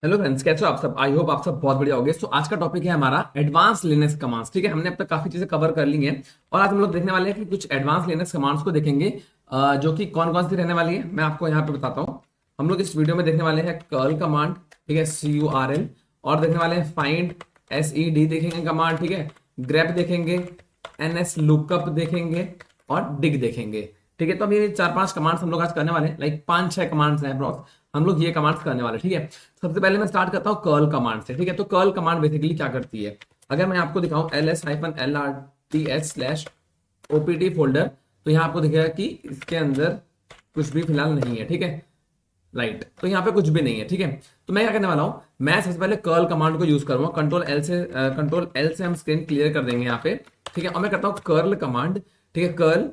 Hello friends, कैसे हो आप सब। आई होप आप सब बहुत बढ़िया होगे। आज का टॉपिक है हमारा एडवांस लिनक्स कमांड्स। ठीक है, हमने अब तक काफी चीजें कवर कर ली हैं और आज हम लोग देखने वाले हैं कि कुछ एडवांस लिनक्स कमांड्स को देखेंगे, जो कि कौन कौन सी रहने वाली है मैं आपको यहाँ पे बताता हूँ। हम लोग इस वीडियो में देखने वाले हैं कर्ल कमांड, ठीक है, CURL, और देखने वाले हैं फाइंड, SED देखेंगे कमांड, ठीक है, ग्रेप देखेंगे, NS लुकअप देखेंगे और डिग देखेंगे। ठीक है, तो अभी 4-5 कमांड्स हम लोग आज करने वाले हैं, लाइक 5-6 कमांड्स हैं अप्रॉक्स, हम लोग ये कमांड्स करने वाले हैं। ठीक है, सबसे पहले मैं स्टार्ट करता हूँ कर्ल कमांड से। ठीक है, तो कर्ल कमांड बेसिकली क्या करती है, अगर मैं आपको दिखाऊं ls-lrts/opt फोल्डर, तो यहाँ आपको दिखेगा कि इसके अंदर कुछ भी फिलहाल नहीं है। ठीक है, राइट, तो यहाँ पे कुछ भी नहीं है। ठीक है, तो मैं क्या करने वाला हूँ, मैं सबसे पहले कर्ल कमांड को यूज करूंगा। कंट्रोल एल से हम स्क्रीन क्लियर कर देंगे यहाँ पे। ठीक है, और मैं करता हूँ कर्ल कमांड। ठीक है, कर्ल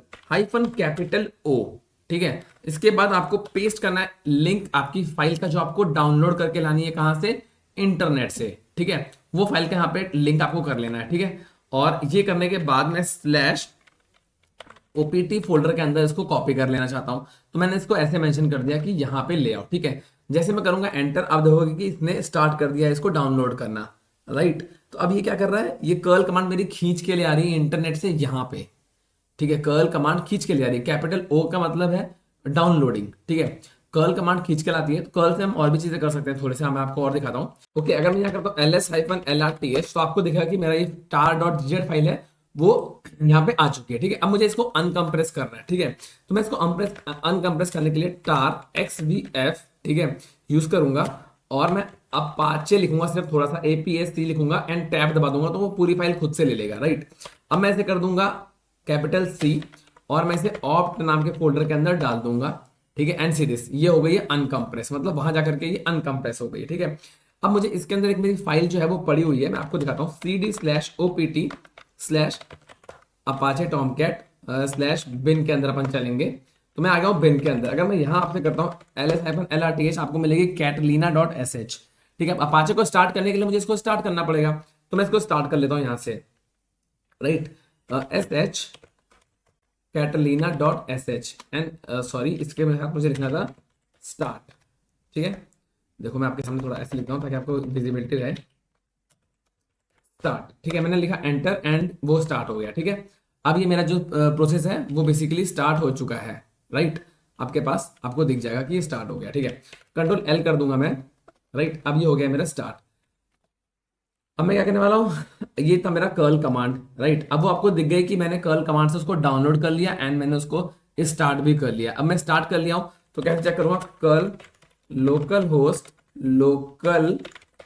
-O। ठीक है, इसके बाद आपको पेस्ट करना है लिंक आपकी फाइल का, जो आपको डाउनलोड करके लानी है कहां से, इंटरनेट से। ठीक है, वो फाइल का यहाँ पे लिंक आपको कर लेना है। ठीक है, और ये करने के बाद मैं /opt फोल्डर के अंदर इसको कॉपी कर लेना चाहता हूं, तो मैंने इसको ऐसे मेंशन कर दिया कि यहाँ पे ले आओ। ठीक है, जैसे मैं करूंगा एंटर, अब देखोगे कि इसने स्टार्ट कर दिया है इसको डाउनलोड करना। राइट, तो अब ये क्या कर रहा है, ये कर्ल कमांड मेरी खींच के ले आ रही है इंटरनेट से यहाँ पे। ठीक है, कर्ल कमांड खींच के ले आ रही है, कैपिटल O का मतलब है डाउनलोडिंग। ठीक है, कर्ल कमांड खींच के लाती है, तो कर्ल से हम और भी चीजें कर सकते हैं थोड़े से, मैं आपको और दिखाता हूँ। ओके, अगर मैं यहाँ करता हूँ ls-lrts, तो आपको दिखेगा कि मेरा ये tar.gz फाइल है वो यहाँ पे आ चुकी है। ठीक है, अब मुझे इसको अनकंप्रेस करना है। ठीक है, तो मैं इसको अनकंप्रेस करने के लिए tar xvf, ठीक है, यूज करूंगा, और मैं अपाचे लिखूंगा, सिर्फ थोड़ा सा APSC लिखूंगा एंड टैब दबा दूंगा, तो वो पूरी फाइल खुद से ले लेगा। राइट, अब मैं ऐसे कर दूंगा कैपिटल C, और मैं इसे ऑप्ट नाम के फोल्डर के अंदर डाल दूंगा। ठीक है, एंड सी दिस, ये हो गई है अनकंप्रेस, मतलब वहां जाकर के ये अनकंप्रेस हो गई है। ठीक है, अब मुझे इसके अंदर एक मेरी फाइल जो है वो पड़ी हुई है, मैं आपको दिखाता हूँ, cd/opt/apache tomcat/bin के अंदर अपन चलेंगे। तो मैं आ गया हूँ बिन के अंदर। अगर मैं यहाँ आपसे करता हूँ ls-lrts, आपको मिलेगी catalina.sh। ठीक है, अपाचे को स्टार्ट करने के लिए मुझे इसको स्टार्ट करना पड़ेगा, तो मैं इसको स्टार्ट कर लेता हूँ यहाँ से। Right, sh catalina.sh and sorry, इसके साथ मुझे लिखना था स्टार्ट। ठीक है, देखो मैं आपके सामने थोड़ा ऐसे लिखता हूँ ताकि आपको विजिबिलिटी रहे। स्टार्ट, ठीक है, मैंने लिखा एंटर एंड वो स्टार्ट हो गया। ठीक है, अब ये मेरा जो प्रोसेस है वो बेसिकली स्टार्ट हो चुका है। राइट, आपके पास आपको दिख जाएगा कि ये स्टार्ट हो गया। ठीक है, कंट्रोल L कर दूंगा मैं। राइट, अब ये हो गया मेरा स्टार्ट। अब मैं क्या करने वाला हूँ, ये था मेरा कर्ल कमांड। राइट, अब वो आपको दिख गई कि मैंने कर्ल कमांड से उसको डाउनलोड कर लिया एंड मैंने उसको स्टार्ट भी कर लिया। अब मैं स्टार्ट कर लिया हूँ, तो कैसे चेक करूंगा, कर्ल लोकल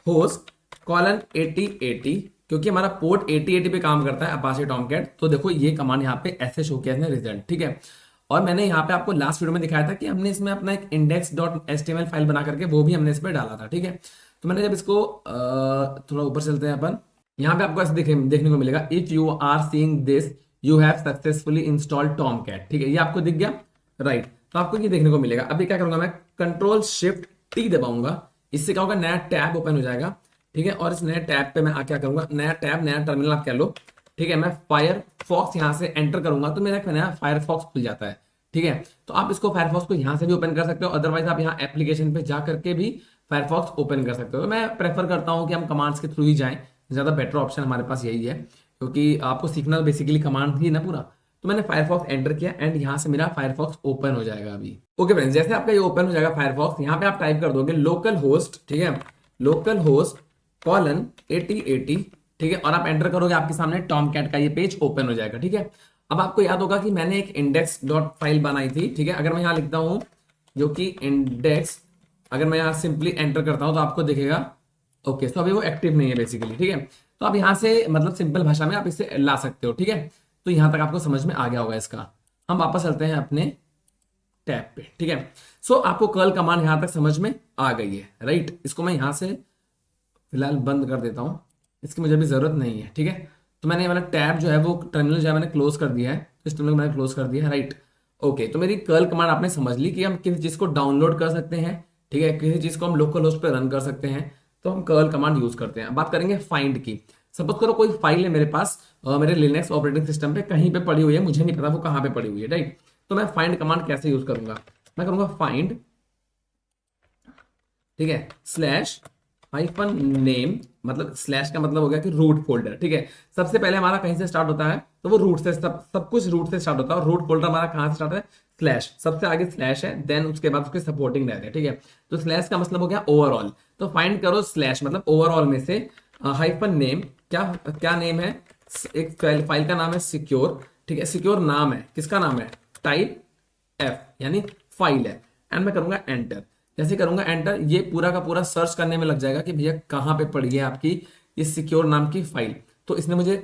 होस्ट कॉलन 8080, क्योंकि हमारा पोर्ट 8080 पे काम करता है अपाचे टॉमकैट। तो देखो ये कमांड यहाँ पे ऐसे शो किया है रिजल्ट। ठीक है, और मैंने यहाँ पे आपको लास्ट वीडियो में दिखाया था कि हमने इसमें अपना एक index.html फाइल बना करके वो भी हमने इस पे डाला था। ठीक है, तो मैंने जब इसको थोड़ा ऊपर चलते हैं अपन, यहाँ पे आपको ऐसे देखने को मिलेगा, if you are seeing this you have successfully installed Tomcat. ठीक है, ये आपको दिख गया। राइट, तो आपको ये देखने को मिलेगा। अभी क्या करूंगा मैं, कंट्रोल-Shift-T दबाऊंगा, इससे क्या होगा, नया टैब ओपन हो जाएगा। ठीक है, और इस नए टैब पे मैं क्या करूंगा, नया टैब, नया टर्मिनल आप कह लो। ठीक है, मैं फायरफॉक्स यहाँ से एंटर करूंगा तो मेरा एक नया फायरफॉक्स खुल जाता है। ठीक है, तो आप इसको फायरफॉक्स को यहाँ से भी ओपन कर सकते हो, अदरवाइज आप यहाँ एप्लीकेशन पे जा करके भी फायरफॉक्स ओपन कर सकते हो। तो मैं प्रेफर करता हूँ कि हम कमांड्स के थ्रू ही जाएं, ज़्यादा बेटर ऑप्शन हमारे पास यही है, क्योंकि आपको सीखना बेसिकली कमांड ही ना पूरा। तो मैंने फायरफॉक्स एंटर किया एंड यहाँ से मेरा फायरफॉक्स ओपन हो जाएगा अभी। ओके फ्रेंड्स, जैसे आपका ये ओपन हो जाएगा फायरफॉक्स, यहाँ पे आप टाइप कर दोगे लोकल होस्ट। ठीक है, लोकल होस्ट कॉलन 8080। ठीक है, और आप एंटर करोगे, आपके सामने टॉमकैट का ये पेज ओपन हो जाएगा। ठीक है, अब आपको याद होगा कि मैंने एक इंडेक्स डॉट फाइल बनाई थी। ठीक है, अगर मैं यहाँ लिखता हूँ जो कि इंडेक्स, अगर मैं यहाँ सिंपली एंटर करता हूँ तो आपको दिखेगा। ओके, तो अभी वो एक्टिव नहीं है बेसिकली। ठीक है, तो आप यहाँ से मतलब सिंपल भाषा में आप इसे ला सकते हो। ठीक है, तो यहाँ तक आपको समझ में आ गया होगा इसका। हम वापस चलते हैं अपने टैब पे। ठीक है, सो आपको कर्ल कमांड यहाँ तक समझ में आ गई है। राइट, इसको मैं यहाँ से फिलहाल बंद कर देता हूँ, इसकी मुझे अभी जरूरत नहीं है। ठीक है, तो मैंने ये वाला टैब जो है वो टर्मिनल जो है मैंने क्लोज कर दिया है, तो इस टर्मिनल को मैंने क्लोज कर दिया है। राइट, ओके, तो मेरी कर्ल कमांड आपने समझ ली कि हम किसी चीज को डाउनलोड कर सकते हैं। ठीक है, किसी चीज को हम लोकल होस्ट पे रन कर सकते हैं, तो हम कर्ल कमांड यूज करते हैं। अब बात करेंगे फाइंड की। सपोज करो कोई फाइल है मेरे पास, मेरे लिनक्स ऑपरेटिंग सिस्टम पे कहीं पे पड़ी हुई है, मुझे नहीं पता वो कहाँ पे पड़ी हुई है। राइट, तो मैं फाइंड कमांड कैसे यूज करूंगा, मैं करूंगा फाइंड, ठीक है, हाइफन नेम, मतलब स्लैश का मतलब हो गया कि रूट फोल्डर, ठीक है। सबसे पहले हमारा कहीं से स्टार्ट होता है, तो वो रूट से, सब कुछ रूट से स्टार्ट होता है, और रूट फोल्डर हमारा कहाँ से स्टार्ट है, स्लैश, सबसे आगे स्लैश है, देन उसके बाद उसके सपोर्टिंग रहते हैं, ठीक है। तो स्लैश का मतलब हो गया ओवरऑल, तो फाइंड करो स्लैश मतलब ओवरऑल में से हाइफन नेम, क्या क्या नेम है, एक फाइल का नाम है सिक्योर, ठीक है, सिक्योर नाम है, किसका नाम है, टाइप एफ यानी फाइल है, एंड मैं करूंगा एंटर। जैसे करूंगा एंटर, ये पूरा का पूरा सर्च करने में लग जाएगा कि भैया कहाँ पे पड़ी है आपकी ये सिक्योर नाम की फाइल। तो इसने मुझे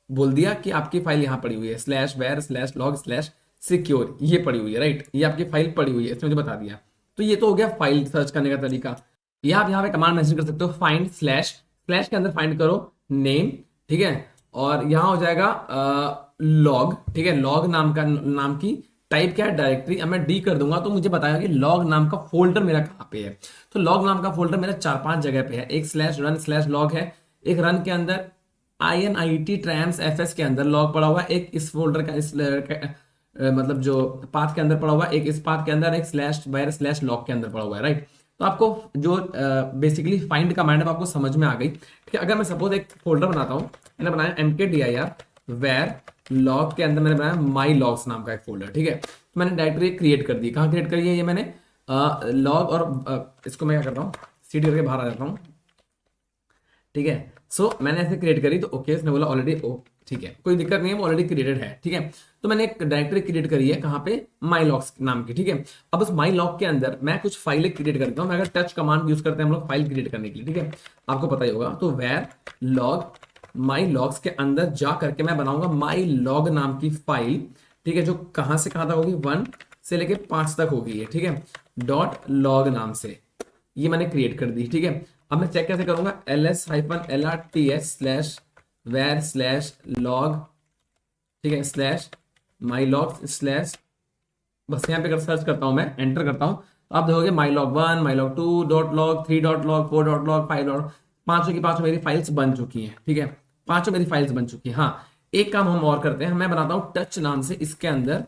बोल दिया कि आपकी फाइल यहाँ पड़ी हुई है, slash var slash log slash secure, ये पड़ी हुई है, राइट, ये आपकी फाइल पड़ी हुई है, इसने मुझे बता दिया। तो ये तो हो गया फाइल सर्च करने का तरीका। ये आप यहाँ पे कमांड मैसेज कर सकते हो, फाइंड स्लैश, स्लैश के अंदर फाइंड करो नेम, ठीक है, और यहाँ हो जाएगा लॉग, ठीक है, लॉग नाम का, नाम की टाइप क्या है डायरेक्टरी, अब मैं डी कर दूंगा तो मुझे बताएगा कि लॉग नाम का फोल्डर मेरा कहाँ पे है। तो लॉग नाम का फोल्डर मेरा 4-5 जगह पे है, एक स्लैश रन स्लैश लॉग है, एक रन के अंदर INIT ट्रैम्स FS के अंदर लॉग पड़ा हुआ है, एक इस फोल्डर का इस मतलब जो पाथ के अंदर पड़ा हुआ है, एक इस पाथ के अंदर, एक स्लैश बायर स्लैश लॉग के अंदर पड़ा हुआ है, राइट। तो आपको जो बेसिकली फाइंड कमांड है वो आपको समझ में आ गई, ठीक है। अगर मैं सपोज एक फोल्डर बनाता हूँ, मैंने बनाया mkdir वेर लॉग के अंदर, मैंने बनाया माई लॉग्स नाम का एक फोल्डर, ठीक है। तो मैंने डायरेक्टरी क्रिएट कर दी, कहाँ क्रिएट करी है ये मैंने, लॉग, और इसको मैं क्या करता हूँ, सीडी करके बाहर आ जाता हूँ, ठीक है। सो मैंने ऐसे क्रिएट करी, तो ओके इसने बोला ऑलरेडी, ओ ठीक है, कोई दिक्कत नहीं है, वो ऑलरेडी क्रिएटेड है, ठीक है। तो मैंने एक डायरेक्टरी क्रिएट करी है, कहाँ पे, माई लॉग्स नाम की, ठीक है। अब उस माई लॉग के अंदर मैं कुछ फाइलें क्रिएट करता हूँ, मैं अगर टच कमांड यूज करते हैं हम लोग फाइल क्रिएट करने के लिए, ठीक है, आपको पता ही होगा। तो वेर लॉग माई लॉग्स के अंदर जा करके मैं बनाऊंगा माई लॉग नाम की फाइल, ठीक है, जो कहाँ से कहाँ तक होगी, 1 से लेके 5 तक होगी है, ठीक है, डॉट लॉग नाम से, ये मैंने क्रिएट कर दी, ठीक है। अब मैं चेक कैसे करूंगा, ls-lrts slash where slash log, ठीक है, स्लैश माई लॉग स्लैश, बस यहाँ पे अगर सर्च करता हूँ, मैं एंटर करता हूँ, तो आप देखोगे my log 1, my log 2 dot log, 3 dot log, 4 dot log, 5 dot, पांचों की पांचों मेरी फाइल्स बन चुकी हैं, ठीक है, पांचों मेरी फाइल्स बन चुकी हैं। हाँ, एक काम हम और करते हैं, मैं बनाता हूँ टच नाम से, इसके अंदर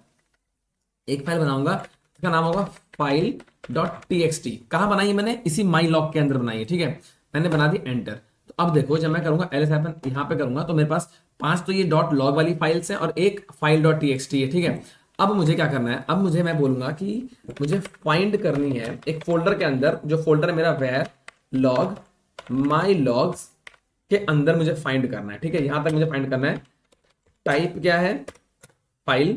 एक फाइल बनाऊंगा, इसका नाम होगा फाइल डॉट टीएक्सटी। कहाँ बनाई है मैंने, इसी माई लॉग के अंदर बनाई है, ठीक है, मैंने बना दी एंटर। तो अब देखो जब मैं करूंगा ls यहाँ पे करूंगा, तो मेरे पास 5 तो ये डॉट लॉग वाली फाइल्स है और एक फाइल डॉट टीएक्सटी है, ठीक है। अब मुझे क्या करना है, अब मुझे, मैं बोलूंगा कि मुझे फाइंड करनी है एक फोल्डर के अंदर, जो फोल्डर है मेरा वेर लॉग माई लॉग्स के अंदर मुझे फाइंड करना है, ठीक है, यहां तक मुझे फाइंड करना है। टाइप क्या है, फाइल,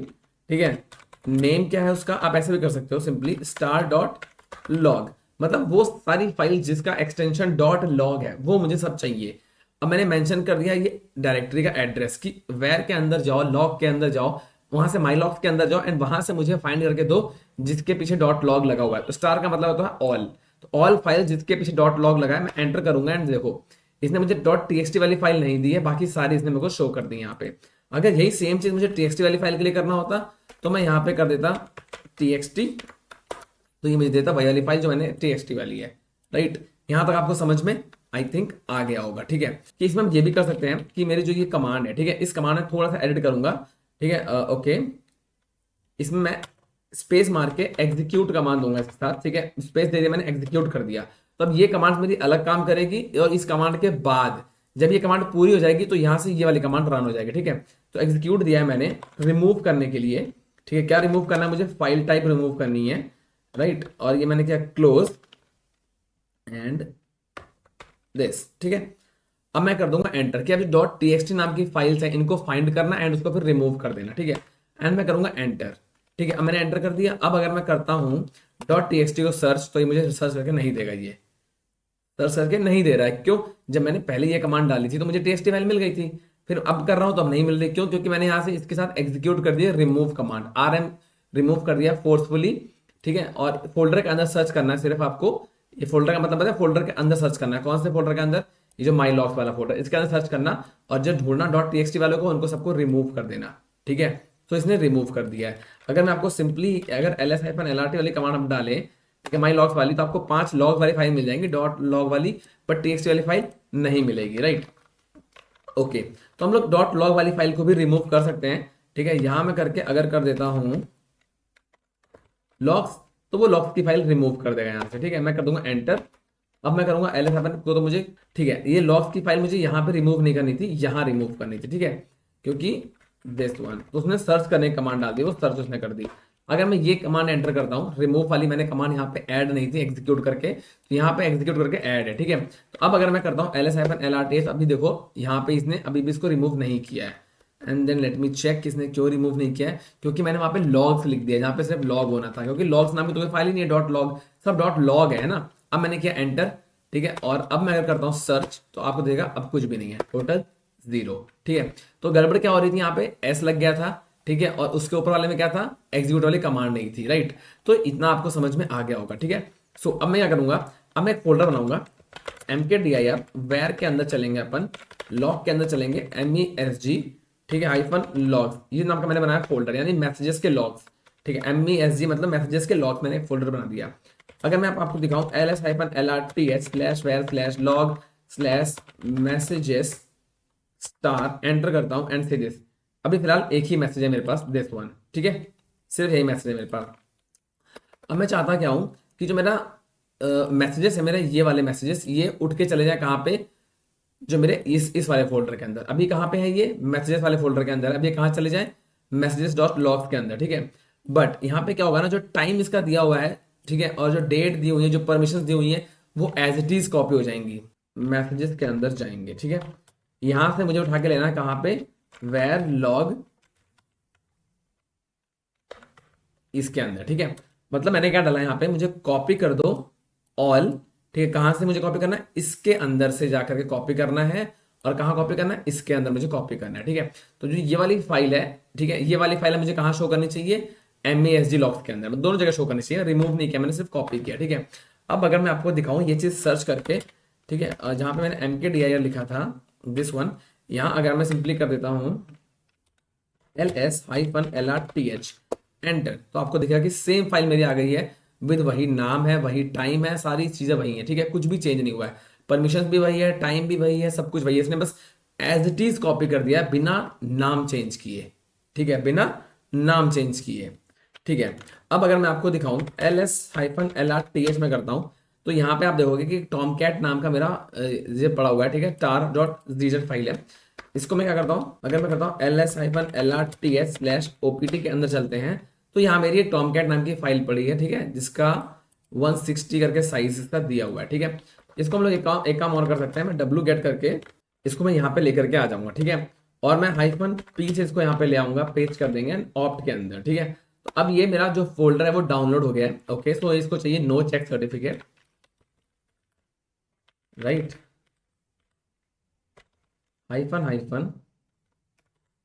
ठीक है, नेम क्या है उसका, आप ऐसे भी कर सकते हो सिंपली स्टार डॉट लॉग, मतलब वो सारी फाइल जिसका एक्सटेंशन डॉट लॉग है वो मुझे सब चाहिए। अब मैंने मेंशन कर दिया ये डायरेक्टरी का एड्रेस कि वेयर के अंदर जाओ, लॉग के अंदर जाओ, वहां से माई लॉग के अंदर जाओ, एंड वहां से मुझे फाइंड करके दो जिसके पीछे डॉट लॉग लगा हुआ है। तो स्टार का मतलब होता है ऑल, तो ऑल फाइल जिसके पीछे डॉट लॉग लगा है, मैं एंटर करूंगा, एंड देखो इसने मुझे डॉट टीएक्सटी वाली फाइल नहीं दी है, बाकी सारी इसने मेरे को शो कर दी यहाँ पे। अगर यही सेम चीज मुझे टीएक्सटी वाली फाइल के लिए करना होता, तो मैं यहाँ पे कर देता टीएक्सटी, तो ये मुझे देता वही वाली फाइल जो मैंने टीएक्सटी वाली है, राइट। यहां तक आपको समझ में आई थिंक आ गया होगा, ठीक है। कि इसमें हम ये भी कर सकते हैं कि मेरी जो ये कमांड है, ठीक है, इस कमांड में थोड़ा सा एडिट करूंगा, ठीक है, ओके, इसमें मैं स्पेस मार के एग्जीक्यूट कमांड दूंगा इसके साथ, ठीक है, स्पेस दे दिया मैंने, एग्जीक्यूट कर दिया, तो अब ये कमांड मेरी अलग काम करेगी, और इस कमांड के बाद जब ये कमांड पूरी हो जाएगी तो यहां से ये वाली कमांड रन हो जाएगी, ठीक है। तो एग्जीक्यूट दिया है मैंने रिमूव करने के लिए, ठीक है, क्या रिमूव करना है मुझे, फाइल टाइप रिमूव करनी है, राइट, और ये मैंने किया क्लोज एंड दिस, ठीक है। अब मैं कर दूंगा एंटर, कि अभी डॉट टीएक्सटी नाम की फाइल्स है, इनको फाइंड करना एंड उसको फिर रिमूव कर देना, ठीक है, एंड मैं करूंगा एंटर, ठीक है। अब मैंने एंटर कर दिया। अब अगर मैं करता हूं डॉट टीएक्सटी को सर्च, तो ये मुझे सर्च करके नहीं देगा, ये सर्च करके नहीं दे रहा है, क्यों, जब मैंने पहले ये कमांड डाली थी तो मुझे टीएक्सटी फाइल मिल गई थी, फिर अब कर रहा हूं तो अब नहीं मिल रही, क्यों, क्योंकि मैंने यहां से इसके साथ एग्जीक्यूट कर दिया रिमूव कमांड, RM रिमूव कर दिया फोर्सफुली, ठीक है। और फोल्डर के अंदर सर्च करना है सिर्फ आपको, ये फोल्डर का मतलब है फोल्डर के अंदर सर्च करना है, कौन से फोल्डर के अंदर, ये जो माई लॉग्स वाला फोल्डर, इसके अंदर सर्च करना, और जो ढूंढना डॉट टीएक्सटी वालों को, उनको सबको रिमूव कर देना, ठीक है। तो इसने रिमूव कर दिया है। अगर मैं आपको सिंपली अगर ls-lrt वाली कमांड हम डालें, ठीक है, माई लॉग्स वाली, तो आपको 5 लॉग वाली फाइल मिल जाएंगी डॉट लॉग वाली, बट टीएक्सटी वाली फाइल नहीं मिलेगी, राइट। ओके, तो हम लोग डॉट लॉग वाली फाइल को भी रिमूव कर सकते हैं, ठीक है। यहां मैं करके अगर कर देता हूं लॉग्स, तो वो लॉग्स की फाइल रिमूव कर देगा यहां से, ठीक है। मैं कर दूंगा एंटर, अब मैं करूंगा एल एस अपन को, तो मुझे ठीक है, ये लॉग्स की फाइल मुझे यहाँ पे रिमूव नहीं करनी थी, यहाँ रिमूव करनी थी, ठीक है, क्योंकि दिस वन, तो उसने सर्च करने की कमांड डाल दी, वो सर्च उसने कर दी। अगर मैं ये कमांड एंटर करता हूँ, रिमूव वाली मैंने कमांड यहाँ पे ऐड नहीं थी एग्जीक्यूट करके, तो यहाँ पे एग्जीक्यूट करके ऐड है, ठीक है। तो अब अगर मैं करता हूँ ls-lrt, अभी देखो यहाँ पे इसने अभी भी इसको रिमूव नहीं किया है। And then let me check किसने क्यों रिमूव नहीं किया है, क्योंकि मैंने वहां पे लॉग्स लिख दिया, जहाँ पे सिर्फ लॉग होना था, क्योंकि लॉग्स नाम की तो कोई फाइल ही नहीं है, डॉट लॉग, सब डॉट लॉग है ना। अब मैंने किया एंटर, ठीक है, और अब मैं अगर करता हूँ सर्च, तो आपको देगा अब कुछ भी नहीं है, टोटल 0, ठीक है। तो गड़बड़ क्या हो रही थी, यहाँ पे एस लग गया था, ठीक है, और उसके ऊपर वाले में क्या था, एग्जीक्यूट वाली कमांड नहीं थी, राइट। तो इतना आपको समझ में आ गया होगा, ठीक है। सो अब मैं क्या करूंगा, अब मैं एक फोल्डर बनाऊंगा, mkdir वेर के अंदर चलेंगे अपन, लॉग के अंदर चलेंगे, MESG, ठीक है, हाइफन लॉग्स, ये नाम का मैंने बनाया फोल्डर, यानी मैसेजेस के लॉग्स, ठीक है, MESG मतलब मैसेजेस के लॉग्स, मैंने एक फोल्डर बना दिया। अगर मैं आपको दिखाऊं ls-lrt/var/log/messages स्टार, एंटर करता हूं एंड से दिस, अभी फिलहाल एक ही मैसेज है मेरे पास, दिस वन, ठीक है, सिर्फ यही मैसेज है मेरे पास। अब मैं चाहता क्या हूं कि जो मेरा मैसेजेस है, मेरे ये वाले मैसेजेस, ये उठ के चले जाए कहाँ पे, जो मेरे इस वाले फोल्डर के अंदर। अभी कहाँ पे है ये, मैसेजेस वाले फोल्डर के अंदर, अभी कहाँ चले जाए, मैसेजेस डॉट लॉग्स के अंदर, ठीक है। बट यहाँ पे क्या होगा ना, जो टाइम इसका दिया हुआ है, ठीक है, और जो डेट दी हुई है, जो परमिशन दी हुई है, वो एज इट इज कॉपी हो जाएंगी, मैसेजेस के अंदर जाएंगे, ठीक है। यहां से मुझे उठा के लेना है कहाँ पे, वेर लॉग इसके अंदर, ठीक है। मतलब मैंने क्या डाला यहाँ पे, मुझे कॉपी कर दो ऑल, ठीक है, कहां से मुझे कॉपी करना है, इसके अंदर से जाकर के कॉपी करना है, और कहाँ कॉपी करना है, इसके अंदर मुझे कॉपी करना है, ठीक है। तो जो ये वाली फाइल है, ठीक है, ये वाली फाइल है मुझे कहाँ शो करनी चाहिए, MESG लॉग्स के अंदर, दोनों जगह शो करनी चाहिए, रिमूव नहीं किया मैंने, सिर्फ कॉपी किया, ठीक है। अब अगर मैं आपको दिखाऊं ये चीज सर्च करके, ठीक है, जहां पे मैंने mkdir लिखा था, दिस वन, यहां अगर मैं सिंपली कर देता हूं ls-lrt एंटर, तो आपको दिखेगा कि सेम फाइल मेरी आ गई है, विद वही नाम है, वही टाइम है, सारी चीजें वही है, ठीक है, कुछ भी चेंज नहीं हुआ है, परमिशन भी वही है, टाइम भी वही है, सब कुछ वही है, इसने बस एज इट इज कॉपी कर दिया बिना नाम चेंज किए, ठीक है, बिना नाम चेंज किए, ठीक है। अब अगर मैं आपको दिखाऊं ls-lrt में करता हूं, तो यहाँ पे आप देखोगे कि टॉम कैट नाम का मेरा ये पड़ा हुआ है, ठीक है, tar.gz फाइल है। इसको मैं क्या करता हूँ, अगर मैं करता हूँ ls-lrt/opt के अंदर चलते हैं, तो यहाँ मेरी एक टॉम कैट नाम की फाइल पड़ी है, ठीक है, जिसका 160 करके साइज इसका दिया हुआ है, ठीक है। इसको हम लोग एक काम और कर सकते हैं, मैं w गेट करके इसको मैं यहाँ पे लेकर के आ जाऊंगा, ठीक है, और मैं हाइफन p से इसको यहाँ पे ले आऊंगा, पेस्ट कर देंगे ऑप्ट के अंदर, ठीक है। तो अब ये मेरा जो फोल्डर है वो डाउनलोड हो गया है, ओके। सो इसको चाहिए no check certificate, right, hyphen hyphen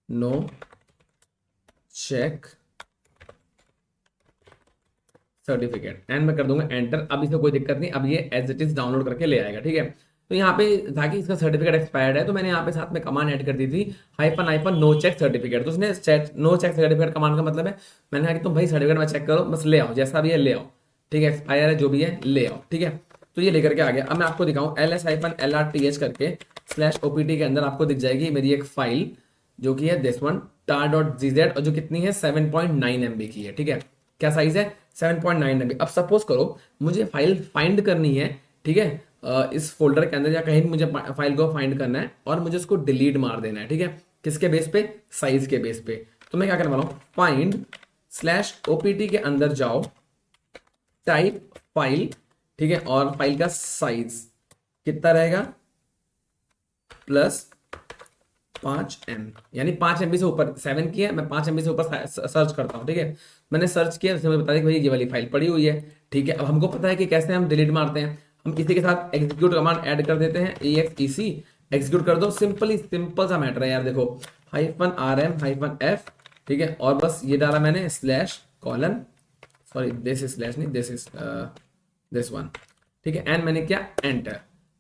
no check certificate, and मैं कर दूंगा एंटर। अब इसमें कोई दिक्कत नहीं, अब ये एज इट इज डाउनलोड करके ले आएगा, ठीक है। तो यहाँ पे था कि इसका सर्टिफिकेट एक्सपायर्ड है, तो मैंने यहाँ पे साथ में कमांड ऐड कर दी थी, hyphen hyphen no check certificate. तो उसने नो चेक सर्टिफिकेट कमांड का मतलब है, मैंने कहा कि तुम भाई सर्टिफिकेट में चेक करो, बस ले आओ, जैसा भी है ले आओ, ठीक है, एक्सपायर है जो भी है ले आओ, ठीक है। तो ये लेकर के आ गया। अब मैं आपको दिखाऊं ls-lrt करके /opt के अंदर आपको दिख जाएगी मेरी एक फाइल, जो कि है दिस वन tar.gz, और जो कितनी है 7.9 MB की है, ठीक है। क्या साइज है, 7.9 MB। अब सपोज करो मुझे फाइल फाइंड करनी है, ठीक है, इस फोल्डर के अंदर या कहीं भी मुझे फाइल को फाइंड करना है, और मुझे उसको डिलीट मार देना है, ठीक है, किसके बेस पे, साइज के बेस पे। तो मैं क्या करने वाला हूं, find/opt के अंदर जाओ, टाइप फाइल, ठीक है, और फाइल का साइज कितना रहेगा, +5 M, यानी 5 MB से ऊपर, 7 की है, मैं 5 MB से ऊपर सर्च करता हूँ, ठीक है। मैंने सर्च किया, उसने मुझे बता दिया कि भाई ये वाली फाइल पड़ी हुई है, ठीक है। अब हमको पता है कि कैसे हम डिलीट मारते हैं, हम इसी के साथ एग्जीक्यूट कमांड ऐड कर देते हैं, exec एग्जीक्यूट कर दो, सिंपल सा मैटर है यार, देखो -rm-f, ठीक है, और बस ये डाला मैंने /: सॉरी दिस इज स्लैश नहीं, दिस इज दिस वन, ठीक है, एंड मैंने किया एंटर।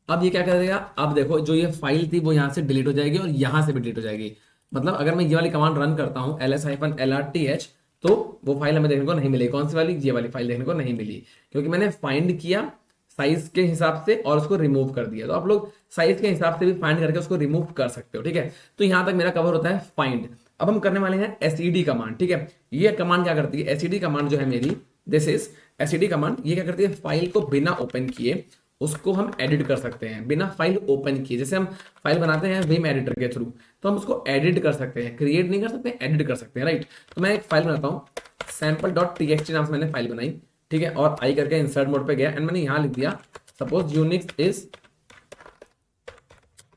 अब ये क्या करेगा, अब देखो जो ये फाइल थी वो यहाँ से डिलीट हो जाएगी और यहाँ से भी डिलीट हो जाएगी। मतलब अगर मैं ये वाली कमांड रन करता हूँ ls-lrt, तो वो फाइल हमें देखने को नहीं मिली, कौन सी वाली, ये वाली फाइल देखने को नहीं मिली, क्योंकि मैंने फाइंड किया साइज के हिसाब से और उसको रिमूव कर दिया। तो आप लोग साइज के हिसाब से भी फाइंड करके उसको रिमूव कर सकते हो, ठीक है। तो यहाँ तक मेरा कवर होता है फाइंड। अब हम करने वाले हैं SED कमांड, ठीक है। ये कमांड क्या करती है, SED कमांड जो है मेरी, दिस इज SED कमांड, ये क्या करती है, फाइल को बिना ओपन किए उसको हम एडिट कर सकते हैं बिना फाइल ओपन किए। जैसे हम फाइल बनाते हैं विम एडिटर के थ्रू, तो हम उसको एडिट कर सकते हैं, क्रिएट नहीं कर सकते, एडिट कर सकते हैं, राइट। तो मैं एक फाइल बनाता हूँ, sample.txt नाम से मैंने फाइल बनाई, ठीक है, और आई करके इंसर्ट मोड पे गया एंड मैंने यहाँ लिख दिया suppose Unix is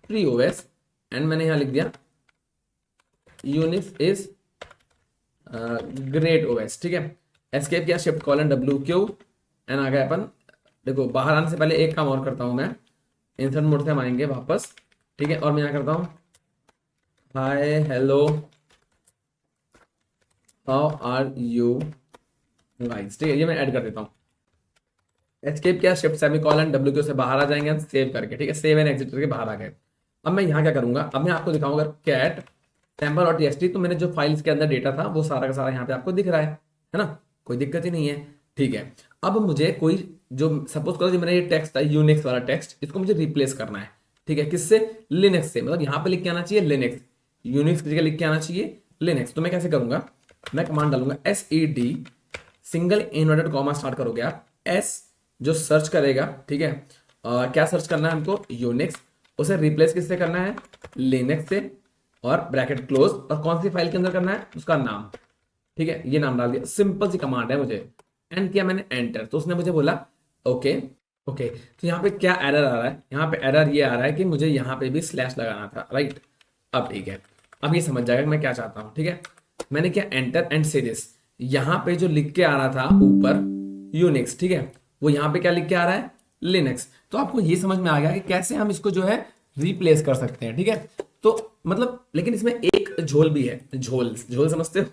free OS, and मैंने यहाँ लिख दिया यूनिक्स इज ग्रेट ओएस, ठीक है। एस्केप किया, शिफ्ट कॉलन WQ एंड आ गए अपन। देखो बाहर आने से पहले एक काम और करता हूँ मैं, इंसर्ट मोड से हम आएंगे वापस, ठीक है, और मैं यहाँ करता हूँ hi hello how are you guys, ठीक है, ये मैं ऐड कर देता हूँ। एस्केप किया, शिफ्ट सेमीकोलन WQ से बाहर आ जाएंगे सेव करके, ठीक है, सेव एंड एग्जिट करके बाहर आ गए। अब मैं यहाँ क्या करूंगा, अब मैं आपको दिखाऊंगा कैट सैम्पल और txt, तो मैंने जो फाइल्स के अंदर डेटा था वो सारा का सारा यहाँ पे आपको दिख रहा है ना, कोई दिक्कत ही नहीं है, ठीक है। अब मुझे कोई जो सपोज करो जो मेरा ये टेक्स्ट था यूनिक्स वाला टेक्स्ट, इसको मुझे रिप्लेस करना है, ठीक है, किससे, लिनक्स से, मतलब यहाँ पे लिख के आना चाहिए लिनक्स, यूनिक्स की जगह लिख के आना चाहिए लिनक्स। तो मैं कैसे करूंगा, मैं कमांड डालूंगा SED single inverted comma start करोगे आप, S जो सर्च करेगा, ठीक है, क्या सर्च करना है हमको, यूनिक्स, उसे रिप्लेस किससे करना है, लिनक्स से, और ब्रैकेट क्लोज, और कौन सी फाइल के अंदर करना है, उसका नाम, ठीक है, ये नाम डाल दिया, सिंपल सी कमांड है मुझे, एंड किया मैंने एंटर, तो उसने मुझे बोला ओके ओके। तो यहाँ पे क्या एरर आ रहा है, यहाँ पे एरर ये आ रहा है कि मुझे यहाँ पे भी स्लैश लगाना था, राइट। अब ठीक है, अब ये समझ जाएगा मैं क्या चाहता हूँ, ठीक है। मैंने किया एंटर एंड से दिस, यहाँ पे जो लिख के आ रहा था ऊपर यूनिक्स, ठीक है, वो यहाँ पे क्या लिख के आ रहा है, लिनक्स। तो आपको ये समझ में आ गया कि कैसे हम इसको जो है रिप्लेस कर सकते हैं, ठीक है। तो मतलब लेकिन इसमें एक झोल भी है, झोल झोल समझते हो,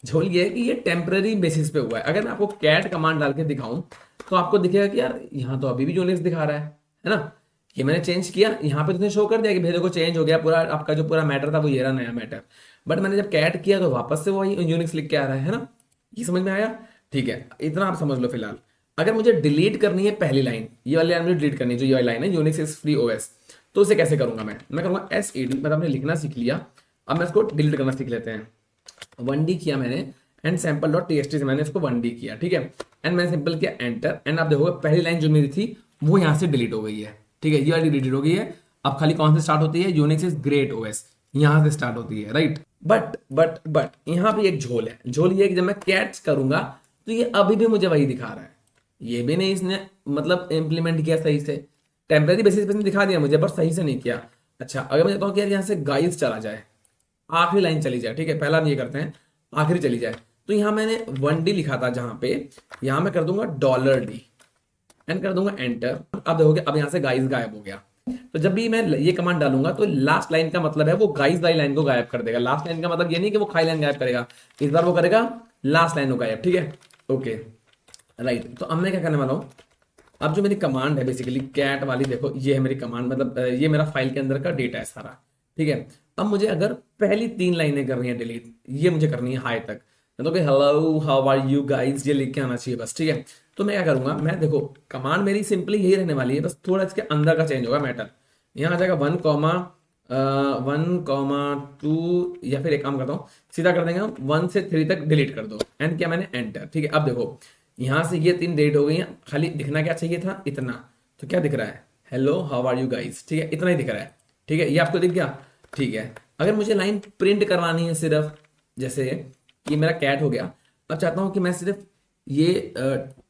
झोल ये है कि ये टेम्पररी बेसिस पे हुआ है। अगर मैं आपको कैट कमांड डाल के दिखाऊं तो आपको दिखेगा कि यार यहाँ तो अभी भी यूनिक्स दिखा रहा है ना, ये मैंने चेंज किया, यहाँ पे तुमने शो कर दिया कि भेजो को चेंज हो गया पूरा, आपका जो पूरा मैटर था वो ये रहा नया मैटर, बट मैंने जब कैट किया तो वापस से वही यूनिक्स लिख के आ रहा है ना, ये समझ में आया, ठीक है, इतना आप समझ लो फिलहाल। अगर मुझे डिलीट करनी है पहली लाइन, ये वाली लाइन मुझे डिलीट करनी है, जो ये वाली लाइन है यूनिक्स इज फ्री ओएस, तो उसे कैसे करूंगा मैं करूंगा SED, मतलब हमने लिखना सीख लिया, अब मैं इसको डिलीट करना सीख लेते हैं। 1D किया मैंने एंड sample.txt से मैंने इसको 1D किया, ठीक है, एंड मैंने सिंपल किया एंटर, एंड आप देखोगे पहली लाइन जो मेरी थी वो यहाँ से डिलीट हो गई है, ठीक है, ये वाली डिलीट हो गई है। अब खाली कौन से स्टार्ट होती है, यूनिक्स इज ग्रेट ओएस, यहाँ से स्टार्ट होती है, राइट। बट यहाँ पे एक झोल है, झोल ये है कि जब मैं कैट्स करूंगा तो ये अभी भी मुझे वही दिखा रहा है, ये भी नहीं इसने मतलब इंप्लीमेंट किया सही से, टेम्पररी बेसिस पे दिखा दिया मुझे बट सही से नहीं किया। अच्छा अगर मैं चाहता हूँ कि यार यहाँ से गाइस चला जाए, आखिरी लाइन चली जाए, ठीक है, पहला हम ये करते हैं आखिरी चली जाए, तो यहाँ मैंने 1D लिखा था जहां पे, यहाँ मैं कर दूंगा $D एंड कर दूंगा एंटर। अब देखोगे अब यहाँ से गाइस गायब हो गया। तो जब भी मैं ये कमांड डालूंगा तो लास्ट लाइन का मतलब है वो गाइस वाली लाइन को गायब कर देगा। लास्ट लाइन का मतलब ये नहीं कि वो खाली लाइन गायब करेगा, इस बार वो करेगा लास्ट लाइन को गायब, ठीक है, ओके राइट। तो अब मैं क्या करने वाला हूँ, अब जो मेरी कमांड है बेसिकली कैट वाली, देखो ये है मेरी कमांड, मतलब ये मेरा फाइल के अंदर का डेटा है सारा, ठीक है। अब मुझे अगर पहली 3 लाइनें करनी है डिलीट, ये मुझे करनी है हाई तक, तो hello how are you guys ये लिख के आना चाहिए बस, ठीक है। तो मैं क्या करूंगा, मैं देखो कमांड मेरी सिंपली यही रहने वाली है, बस थोड़ा इसके अंदर का चेंज होगा मैटर, यहाँ आ जाएगा 1,2 या फिर एक काम करता हूँ सीधा कर देंगे हम 1 से 3 तक डिलीट कर दो, एंड किया मैंने एंटर, ठीक है। अब देखो यहाँ से ये 3 डिलीट हो गई हैं, खाली दिखना क्या चाहिए था, इतना, तो क्या दिख रहा है, hello how are you guys, ठीक है, इतना ही दिख रहा है, ठीक है, ये आपको दिख गया, ठीक है। अगर मुझे लाइन प्रिंट करवानी है सिर्फ, जैसे ये मेरा कैट हो गया, अब चाहता हूँ कि मैं सिर्फ ये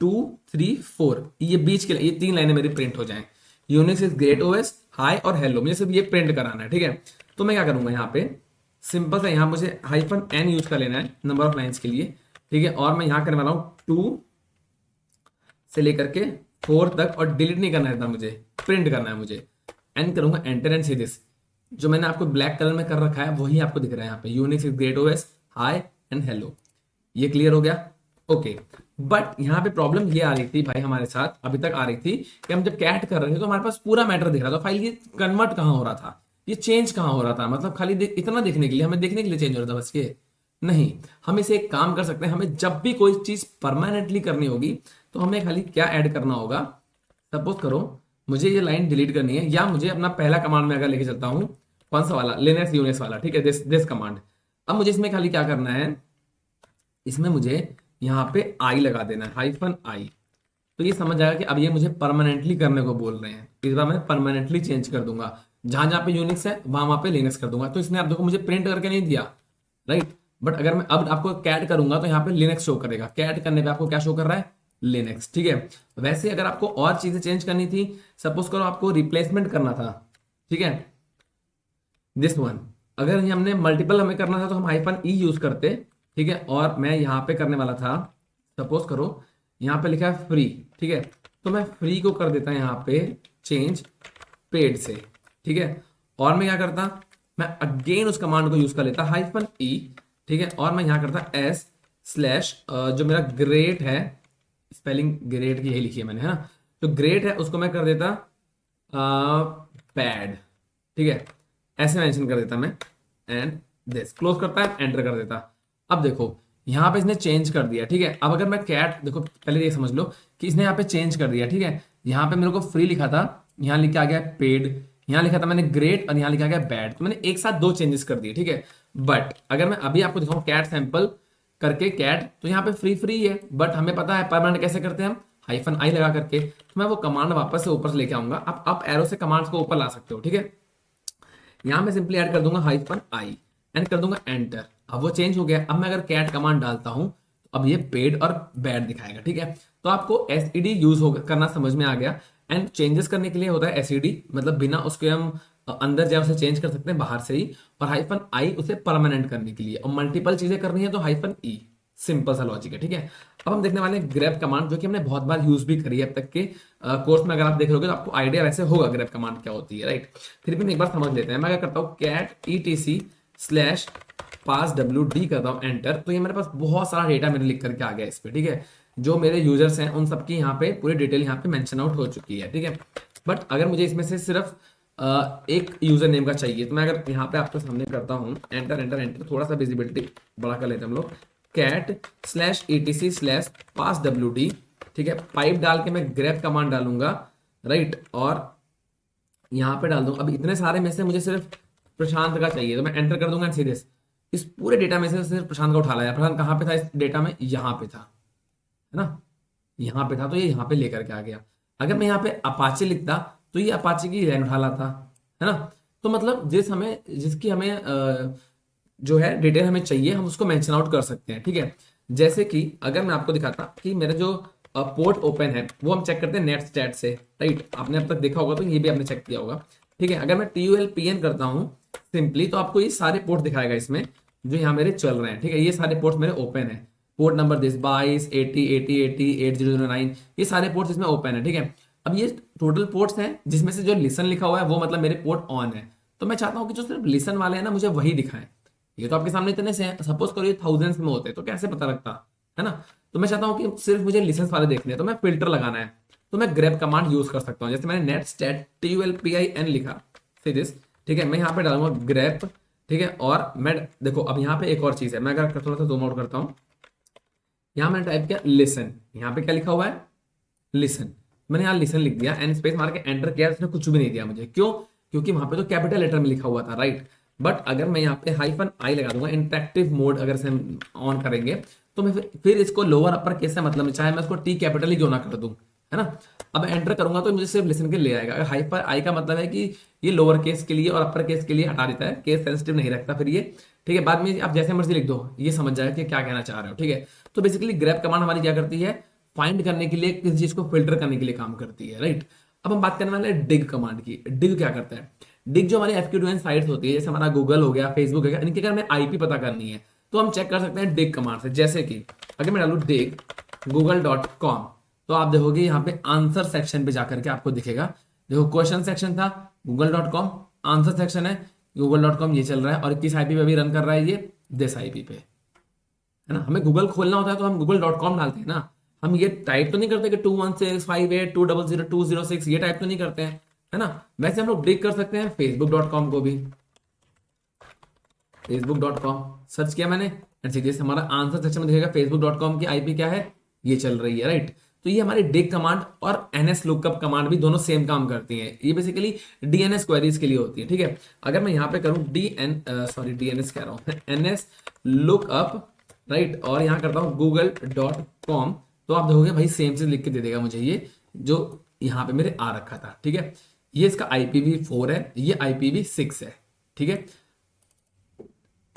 2 3 4 ये बीच के ये 3 लाइनें मेरी प्रिंट हो जाएं, Unix is great OS high और हेलो, मुझे सिर्फ ये प्रिंट कराना है, ठीक है। तो मैं क्या करूंगा यहाँ पे सिंपल सा, यहाँ मुझे -n यूज कर लेना है नंबर ऑफ लाइन्स के लिए, ठीक है, और मैं यहाँ करने वाला हूँ 2 से लेकर के 4 तक, और डिलीट नहीं करना है, मुझे प्रिंट करना है मुझे, एंड करूंगा एंटर एंड सी दिस, जो मैंने आपको ब्लैक कलर में कर रखा है वही आपको दिख रहा है यहाँ पे, Unix is great OS high and hello, ये क्लियर हो गया, ओके। बट यहाँ पे प्रॉब्लम ये आ रही थी भाई हमारे साथ, अभी तक आ रही थी कि हम जब कैट कर रहे थे तो हमारे पास पूरा मैटर दिख रहा था, फाइल ये कन्वर्ट कहाँ हो रहा था, ये चेंज कहाँ हो रहा था, मतलब खाली इतना देखने के लिए, हमें देखने के लिए चेंज हो रहा था बस, ये नहीं। हम इसे एक काम कर सकते हैं, हमें जब भी कोई चीज परमानेंटली करनी होगी तो हमें खाली क्या ऐड करना होगा, सपोज करो मुझे ये लाइन डिलीट करनी है, या मुझे अपना पहला कमांड में अगर लेके चलता हूँ, कौन सा वाला, लिनक्स यूनिक्स वाला, ठीक है, दिस कमांड। अब मुझे इसमें खाली क्या करना है, इसमें मुझे यहाँ पे आई लगा देना है, -i, तो ये समझ जाएगा कि अब ये मुझे परमानेंटली करने को बोल रहे हैं। इस बार मैं परमानेंटली चेंज कर दूंगा, जहां जहां पे यूनिक्स है वहां वहां पे लिनक्स कर दूंगा। तो इसने आप देखो मुझे प्रिंट करके नहीं दिया, राइट। बट अगर मैं अब आपको कैट करूंगा तो यहाँ पे लिनक्स शो करेगा। कैट करने पे आपको क्या शो कर रहा है? लिनक्स, ठीक है। वैसे अगर आपको और चीजें चेंज करनी थी, सपोज करो आपको रिप्लेसमेंट करना था, ठीक है, दिस वन, अगर ये हमने मल्टीपल हमें करना था तो हम हाइफन ई यूज करते, ठीक है। और मैं यहाँ पे करने वाला था, सपोज करो यहाँ पे लिखा है फ्री, ठीक है, तो मैं फ्री को कर देता यहाँ पे चेंज पेड से, ठीक है। और मैं क्या करता, मैं अगेन उस कमांड को यूज कर लेता हाइफन ई, ठीक है, और मैं यहाँ करता एस स्लैश जो मेरा ग्रेट है, स्पेलिंग ग्रेट की यही लिखी है मैंने, है ना, तो ग्रेट है उसको मैं कर देता पैड, ठीक है, ऐसे मेंशन कर देता मैं, एंड दिस क्लोज करता है, एंटर कर देता। अब देखो यहाँ पे इसने चेंज कर दिया, ठीक है। अब अगर मैं कैट, देखो पहले ये समझ लो कि इसने यहाँ पे चेंज कर दिया, ठीक है। यहाँ पे मेरे को फ्री लिखा था, यहाँ लिखा आ गया पेड, यहाँ लिखा था मैंने ग्रेट, और यहाँ लिखा गया बैड, तो मैंने एक साथ दो चेंजेस कर दिए, ठीक है। बट अगर मैं अभी आपको दिखाऊं कैट सैंपल करके कैट, तो यहाँ पे फ्री फ्री है, बट हमें पता है परमानेंट कैसे करते हैं हम, हाइफन आई लगा करके। तो मैं वो कमांड वापस से ऊपर से लेके आऊंगा। आप अप एरो से कमांड्स को ऊपर ला सकते हो, ठीक है। यहां मैं सिंपली ऐड कर दूंगा हाइफन आई एंड कर दूंगा एंटर। अब वो चेंज हो गया। अब मैं अगर कैट कमांड डालता हूं तो अब ये पेड और बैड दिखाएगा, ठीक है। तो आपको एसईडी यूज करना समझ में आ गया। एंड चेंजेस करने के लिए होता है एसईडी, मतलब बिना उसके हम अंदर जाए उसे चेंज कर सकते हैं बाहर से ही। और हाइफन आई उसे परमानेंट करने के लिए, और मल्टीपल चीजें करनी है तो हाइफन ई। सिंपल सा लॉजिक है, ठीक है। अब हम देखने वाले हैं ग्रैब कमांड, जो कि हमने बहुत बार यूज भी करी है अब तक के कोर्स में। अगर आप देख लोगे तो आपको आइडिया वैसे होगा ग्रैब कमांड क्या होती है, राइट। फिर भी एक बार समझ लेते हैं। मैं क्या करता हूँ, कैट ईटीसी स्लैश पास डब्ल्यू डी करता हूँ एंटर। तो ये मेरे पास बहुत सारा डेटा मेरे लिख करके आ गया इस पे, ठीक है। जो मेरे यूजर्स हैं उन सबकी यहाँ पे पूरी डिटेल यहाँ पे मेंशन आउट हो चुकी है, ठीक है। बट अगर मुझे इसमें से सिर्फ एक यूजर नेम का चाहिए, तो मैं अगर यहाँ पे आपके सामने करता हूँ एंटर एंटर एंटर, थोड़ा सा विजिबिलिटी बड़ा कर लेते हैं हम लोग, कैट स्लैश ईटीसी स्लैश पास डब्ल्यू डी, ठीक है। पाइप डाल के मैं ग्रैब कमांड डालूंगा, राइट, और यहाँ पे डाल दूंगा। अब इतने सारे में से मुझे सिर्फ प्रशांत का चाहिए, तो मैं एंटर कर दूंगा सीधे। इस पूरे डेटा में से सिर्फ प्रशांत का उठा लाया। प्रशांत कहाँ पे था इस डेटा में? यहाँ पे था, है ना, यहाँ पे था, तो ये यहाँ पे लेकर के आ गया। अगर मैं यहाँ पे अपाचे लिखता तो ये अपाचे की लाइन उठा लाता, है ना। तो मतलब जिसकी हमें जो है डिटेल हमें चाहिए, हम उसको मेंशन आउट कर सकते हैं, ठीक है। जैसे कि अगर मैं आपको दिखाता कि मेरा जो पोर्ट ओपन है वो हम चेक करते हैं नेट स्टैट से, राइट। आपने अब तक देखा होगा, तो ये भी आपने चेक किया होगा, ठीक है। अगर मैं TULPN करता हूँ सिंपली, तो आपको ये सारे पोर्ट दिखाएगा इसमें जो यहाँ मेरे चल रहे हैं, ठीक है। ये सारे पोर्ट मेरे ओपन है। पोर्ट नंबर दिस 22 80 80 80 8009, ये सारे पोर्ट्स इसमें ओपन है, ठीक है। अब ये टोटल पोर्ट्स हैं, जिसमें से जो लिसन लिखा हुआ है वो मतलब मेरे पोर्ट ऑन है। तो मैं चाहता हूँ कि जो सिर्फ लिसन वाले हैं ना, मुझे वही दिखाएं। ये तो आपके सामने इतने से हैं, सपोज करो ये थाउजेंड्स में होते तो कैसे पता लगता, है ना। तो मैं चाहता हूँ कि सिर्फ मुझे लिसेंस वाले देखने हैं, तो मैं फिल्टर लगाना है, तो मैं ग्रैब कमांड यूज कर सकता हूँ। जैसे मैंने नेट स्टैट TULPIN लिखा, सीरियस, ठीक है। मैं यहाँ पे डालूंगा ग्रैब, ठीक है। और मैं देखो अब यहाँ पे एक और चीज है, मैं अगर थोड़ा सा जूम आउट करता हूँ, यहाँ मैंने टाइप किया लिसन, यहाँ पे क्या लिखा हुआ है? लिसन। मैंने यहाँ लिसन लिख दिया एंड स्पेस मार के एंटर किया, उसने कुछ भी नहीं दिया मुझे। क्यों? क्योंकि वहां पे तो कैपिटल लेटर में लिखा हुआ था, राइट। बट अगर मैं यहाँ पे हाइफन आई लगा दूंगा, इंटरेक्टिव मोड अगर से ऑन करेंगे, तो मैं फिर इसको लोअर अपर केस से मतलब, चाहे मैं उसको टी कैपिटल ही क्यों ना कर दूं, है ना। अब एंटर करूंगा तो मुझे सिर्फ लिसन के ले आएगा। अगर हाइपर आई का मतलब है कि ये लोअर केस के लिए और अपर केस के लिए हटा देता है, केस सेंसिटिव नहीं रखता फिर ये, ठीक है। बाद में आप जैसे मर्जी लिख दो, ये समझ जाएगा कि क्या कहना चाह रहे हो, ठीक है। तो बेसिकली ग्रैब कमांड हमारी क्या करती है? फाइंड करने के लिए, किसी चीज को फिल्टर करने के लिए काम करती है, राइट। अब हम बात करने वाले हैं डिग कमांड की। डिग क्या करता है? डिग जो हमारी FAQ साइट्स होती है, जैसे हमारा गूगल हो गया, फेसबुक हो गया, इनकी अगर हमें IP पता करनी है तो हम चेक कर सकते हैं डिग कमांड से। जैसे कि अगर मैं डालू डिग google.com, तो आप देखोगे यहाँ पे आंसर सेक्शन पे जाकर के आपको दिखेगा। देखो क्वेश्चन सेक्शन था google.com, आंसर सेक्शन है google.com, ये चल रहा है। और किस IP पे भी रन कर रहा है? ये दिस IP पे, है ना। हमें गूगल खोलना होता है तो हम google.com डालते हैं ना, हम ये टाइप तो नहीं करते कि 21658200206, ये टाइप तो नहीं करते हैं, है ना। वैसे हम लोग डिग कर सकते हैं facebook.com को भी। facebook.com सर्च किया मैंने एंड सीधे से हमारा आंसर सेक्शन में दिखेगा facebook.com की IP क्या है, ये चल रही है, राइट। तो ये हमारी डिग कमांड और NS लुकअप कमांड भी दोनों सेम काम करती हैं। ये बेसिकली DNS क्वेरीज के लिए होती है, ठीक है। अगर मैं यहाँ पे करूँ DNS कह रहा हूँ NS लुकअप, राइट, और यहाँ करता हूँ google.com, तो आप देखोगे भाई सेम चीज लिख के दे देगा मुझे ये जो यहाँ पे मेरे आ रखा था। ठीक है, ये इसका IPv4 है, ये IPv6 है। ठीक है,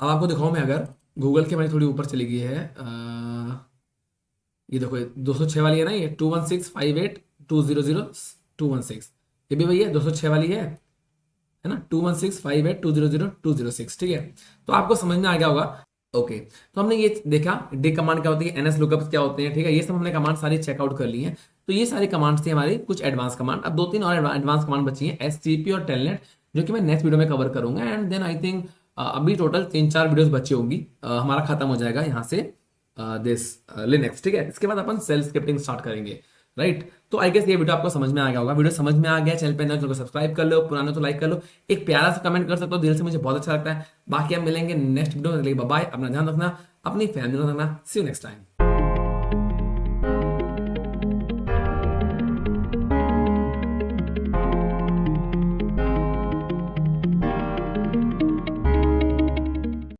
अब आपको दिखाऊं मैं, अगर गूगल की हमारी थोड़ी ऊपर चली गई है, ये देखो 206 वाली है ना, ये 21658200216, ये भी भैया 206 वाली है ना, 21658200206। ठीक है, तो आपको समझ में आ गया होगा। ओके, तो हमने ये देखा डी कमांड क्या होती है, NS लुकअप्स क्या होते हैं। ठीक है, ये सब हमने कमांड सारी चेकआउट कर ली हैं। तो ये सारी कमांड्स थी हमारी कुछ एडवांस कमांड। अब 2-3 और एडवांस कमांड बची हैं, SCP और टेलनेट, जो कि मैं नेक्स्ट वीडियो में कवर करूंगा। एंड देन आई थिंक अभी टोटल 3-4 वीडियोस बची होंगी, हमारा खत्म हो जाएगा यहाँ से दिस लिनक्स। ठीक है, इसके बाद अपन सेल स्क्रिप्टिंग स्टार्ट करेंगे। राइट, तो आई गेस ये वीडियो आपको समझ में आ गया होगा। वीडियो समझ में आ गया, चैनल पे नए तो सब्सक्राइब कर लो, पुराने तो लाइक कर लो, एक प्यारा सा कमेंट कर सकते हो, दिल से मुझे बहुत अच्छा लगता है। बाकी हम मिलेंगे नेक्स्ट वीडियो में, बाय, अपना ध्यान रखना, अपनी फैमिली को रखना। सी यू नेक्स्ट टाइम।